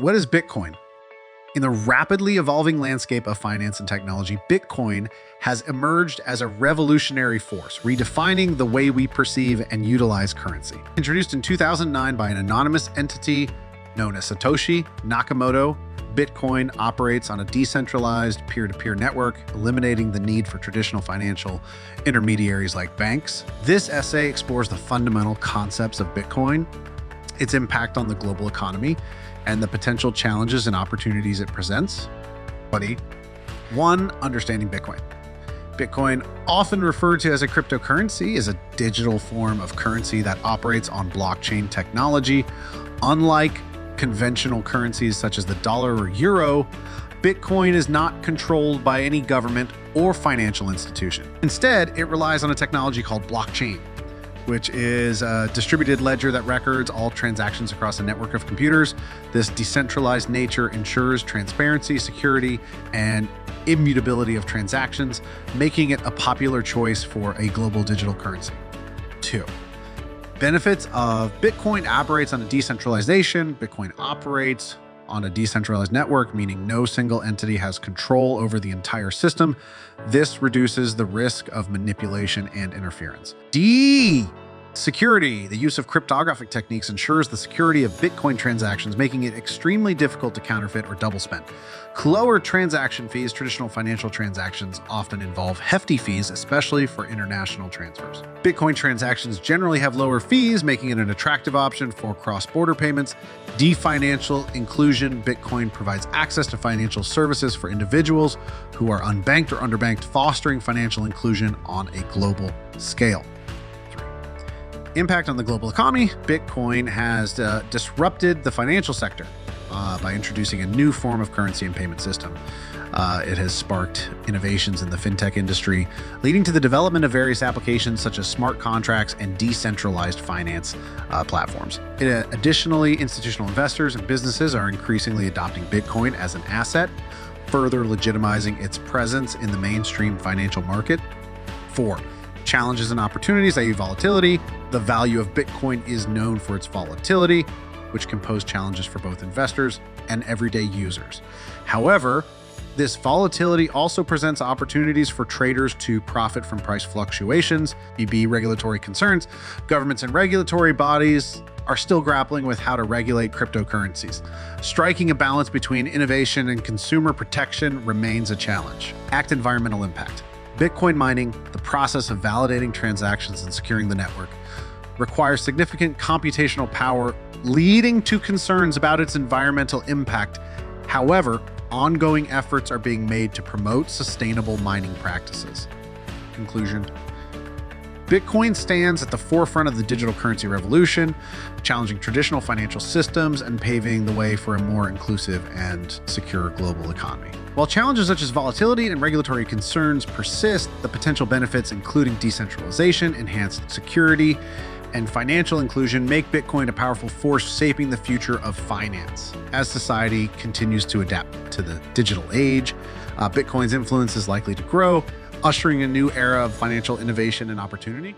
What is Bitcoin? In the rapidly evolving landscape of finance and technology, Bitcoin has emerged as a revolutionary force, redefining the way we perceive and utilize currency. Introduced in 2009 by an anonymous entity known as Satoshi Nakamoto, Bitcoin operates on a decentralized peer-to-peer network, eliminating the need for traditional financial intermediaries like banks. This essay explores the fundamental concepts of Bitcoin, its impact on the global economy, and the potential challenges and opportunities it presents. 1. Understanding Bitcoin. Bitcoin, often referred to as a cryptocurrency, is a digital form of currency that operates on blockchain technology. Unlike conventional currencies such as the dollar or euro, Bitcoin is not controlled by any government or financial institution. Instead, it relies on a technology called blockchain, which is a distributed ledger that records all transactions across a network of computers. This decentralized nature ensures transparency, security, and immutability of transactions, making it a popular choice for a global digital currency. 2. Benefits of Bitcoin. Operates on a decentralization. Bitcoin operates on a decentralized network, meaning no single entity has control over the entire system. This reduces the risk of manipulation and interference. Security. The use of cryptographic techniques ensures the security of Bitcoin transactions, making it extremely difficult to counterfeit or double spend. Lower transaction fees. Traditional financial transactions often involve hefty fees, especially for international transfers. Bitcoin transactions generally have lower fees, making it an attractive option for cross-border payments. Financial inclusion. Bitcoin provides access to financial services for individuals who are unbanked or underbanked, fostering financial inclusion on a global scale. Impact on the global economy. Bitcoin has disrupted the financial sector by introducing a new form of currency and payment system. It has sparked innovations in the fintech industry, leading to the development of various applications such as smart contracts and decentralized finance platforms. Additionally, institutional investors and businesses are increasingly adopting Bitcoin as an asset, further legitimizing its presence in the mainstream financial market. 4. Challenges and opportunities, i.e. volatility. The value of Bitcoin is known for its volatility, which can pose challenges for both investors and everyday users. However, this volatility also presents opportunities for traders to profit from price fluctuations. Regulatory concerns. Governments and regulatory bodies are still grappling with how to regulate cryptocurrencies. Striking a balance between innovation and consumer protection remains a challenge. Environmental impact. Bitcoin mining, the process of validating transactions and securing the network, requires significant computational power, leading to concerns about its environmental impact. However, ongoing efforts are being made to promote sustainable mining practices. Conclusion. Bitcoin stands at the forefront of the digital currency revolution, challenging traditional financial systems and paving the way for a more inclusive and secure global economy. While challenges such as volatility and regulatory concerns persist, the potential benefits, including decentralization, enhanced security, and financial inclusion, make Bitcoin a powerful force shaping the future of finance. As society continues to adapt to the digital age, Bitcoin's influence is likely to grow, ushering a new era of financial innovation and opportunity.